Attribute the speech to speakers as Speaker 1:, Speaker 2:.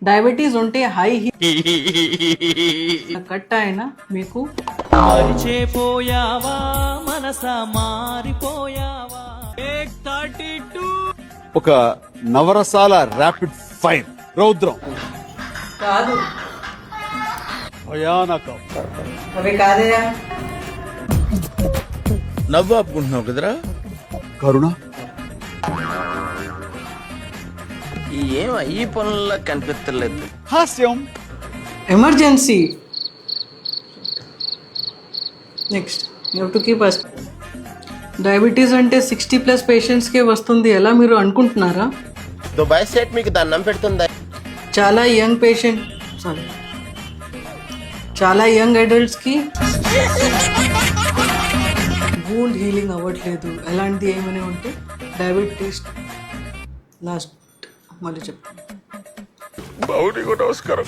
Speaker 1: Diabetes ఉంటే high cut అయినా మీకు
Speaker 2: మరిచేపోయావా మనసా మారిపోయావా.
Speaker 3: ఒక నవరసాల ర్యాపిడ్ ఫైర్ రౌద్రం
Speaker 1: కాదు,
Speaker 3: భయానకం.
Speaker 1: అవి కాదయా.
Speaker 4: నవ్వు ఆపుకుంటున్నావు కదరా.
Speaker 3: కరుణ
Speaker 4: ఏం ఈ పనుల్లో కనిపించలేదు.
Speaker 3: హాస్యం
Speaker 1: emergency. Next you to keep us. Diabetes అంటే 60+ పేషెంట్స్కే వస్తుంది ఎలా మీరు అనుకుంటున్నారా?
Speaker 4: దుబాయ్ స్టేట్ మీకు దండం పెడుతుందా?
Speaker 1: చాలా యంగ్ అడల్ట్స్కి వూండ్ హీలింగ్ అవ్వట్లేదు. ఎలాంటిది ఏమైనా ఉంటే డయాబెటీస్ లాస్ట్ మళ్ళీ చెప్తాను.
Speaker 4: నమస్కారం.